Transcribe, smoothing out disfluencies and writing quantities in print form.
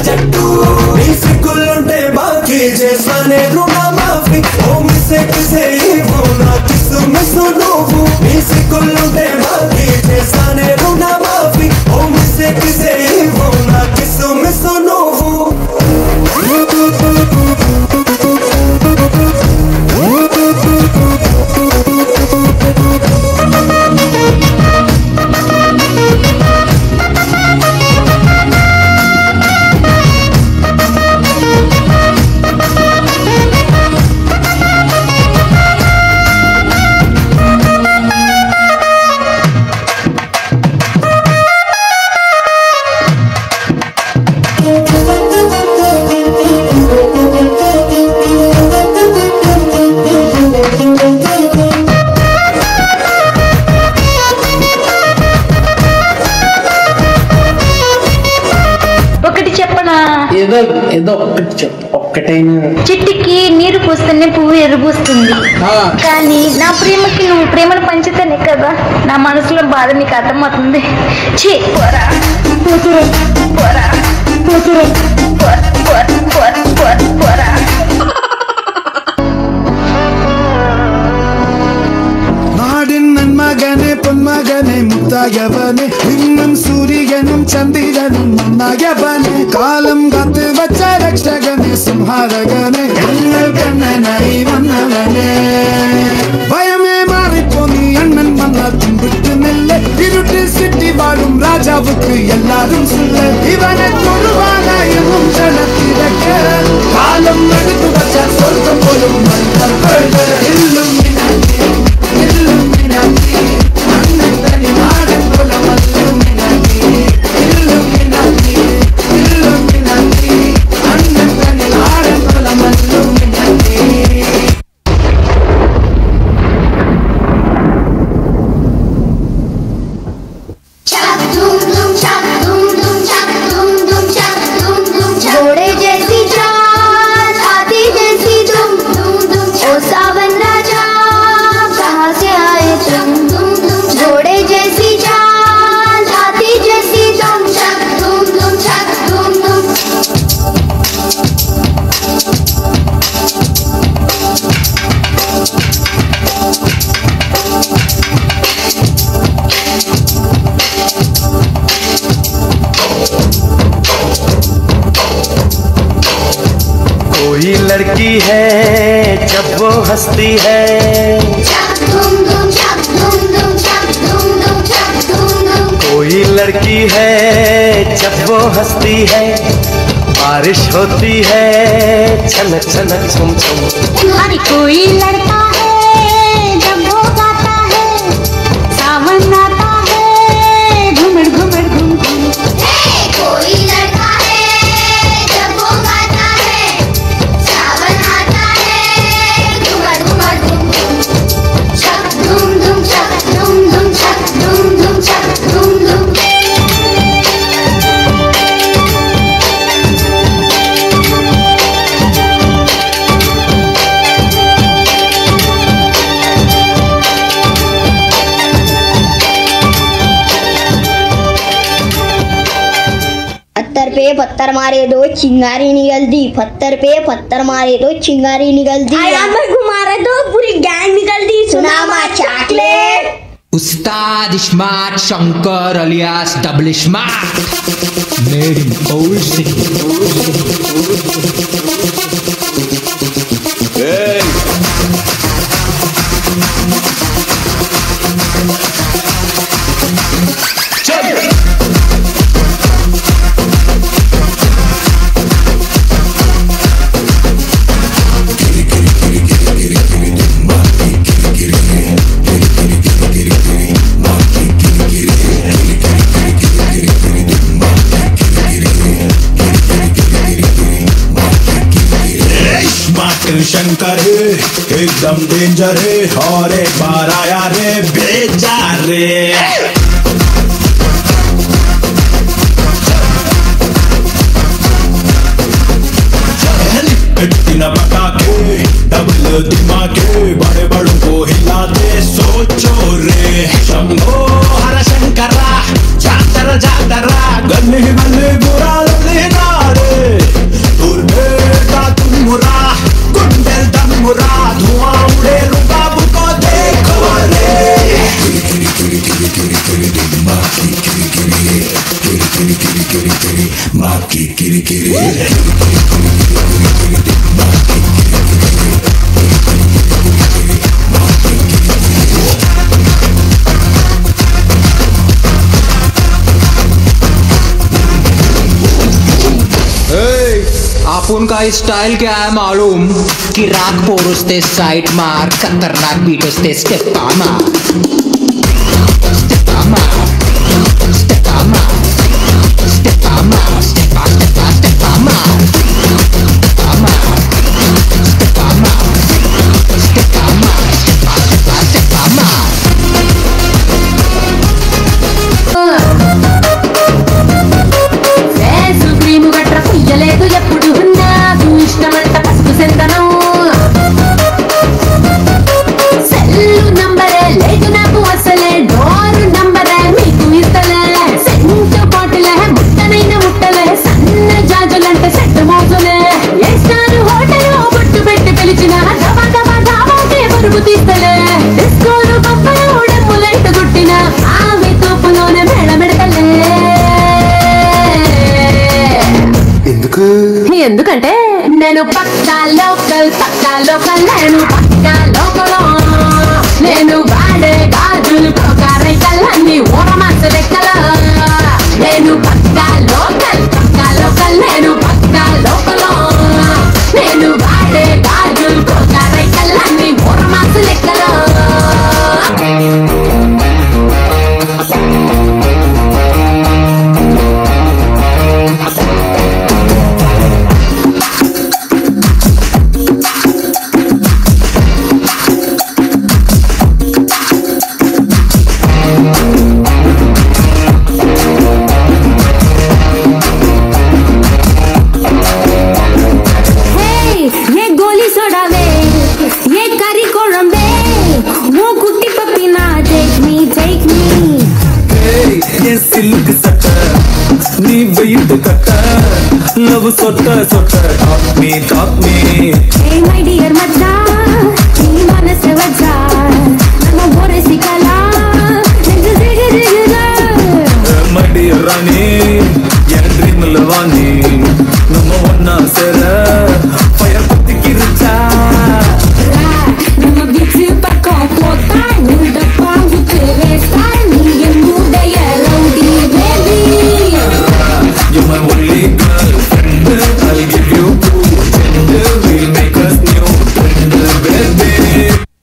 జట్టు నీ సిగ్గులుంటే బాకీ చేస్తానే రుణమాఫీ ఓ మిస్సే కిసే నా కిస్సు మిస్సు నువ్వు నీ సిగ్గులుంటే బాకీ చేస్తానే రుణమాఫీ ఓ మిస్సే కిసే నా కిస్సు మిస్సు నువ్వు చెట్టుకి నీరు పూస్తేనే పువ్వు ఎరుపూస్తుంది కానీ నా ప్రేమకి నువ్వు ప్రేమను పంచితేనే కదా నా మనసులో బాధ నీకు అర్థమవుతుంది. ఛీ పోరా పోరా పోరా നാടിൻ നന്മകനെ പൊന്മകനെ മുത്തായവനെ ഇന്നും സൂര്യനും ചന്ദ്രനും നന്നായവനെ കാലം കാത്ത് വച്ച രക്ഷകനെ സംഹാരകനെ ഞങ്ങൾ കണ്ണനായി വന്നവനെ ഭയമേ മാറിപ്പോ നീ അണ്ണൻ വന്നാൽ തുമ്പിട്ട് നെല്ല് ഇരുട്ടിൽ സിറ്റി വാഴും രാജാവുക്ക് എല്ലാരും സുല്ല് ഇവനെ തൊടുവാനായും ക്ഷണത്തിരക്ക് കാലം എടുത്തു വച്ച സ്വർഗം പോലും ഇല്ലും कोई लड़की है जब वो हंसती है कोई लड़की है जब वो हंसती है बारिश होती है छनक छनक छुम छुम अरे कोई लड़का है जब वो गाता है सावन आता है घुमड़ घुमड़ घुम घुम कोई लड़का है जब वो गाता है सावन आता है घुमड़ घुमड़ घुम घुम छक धूम धूम छक धूम धूम छक धूम धूम छक धूम धूम पे पत्थर मारे दो चिंगारी निकल दी पत्थर पे पत्थर मारे दो चिंगारी निकल दी घुमा रहे तो पूरी गैंग निकल दी सुना मा chocolate Ustad Smart Shankar alias Double Smart made in old city. Hey. Shankar है एकदम डेंजर है और एक बार आया रे बेजा रे न पका के डबल दिमाग के बड़े बड़ों को हिलाते सोचो रे शंभो हर शंकरा जातरा जातरा गले गले बुरा लेना रे अपन का स्टाइल क्या है मालूम कि राग पोरुस्ते साइड मार खतरनाक बीट उस्ते स्टेप मार स्टेप मार स्टेप मार स्टेप मार स्टेप मार स्टेप मार ఎందుకంటే నేను పక్కా లోకల్ నేను పక్కా లోకల్ నేను వాడే గాజులు కోకారైకల్లన్నీ ఓరమాస లెక్కల నేను పక్కా లోకల్ నేను పక్కా లోకల్ నేను వాడే గాజులు కోకారైకల్లన్నీ ఓరమాస లెక్కల సిల్క్ సట్ట నీ వెయిట్ కట్ట లవ్ సొట్ట సొట్ట టాక్ మీ Hey my dear మచ్చా నీ మనసు వచ్చా నన్ను బోరేసి కల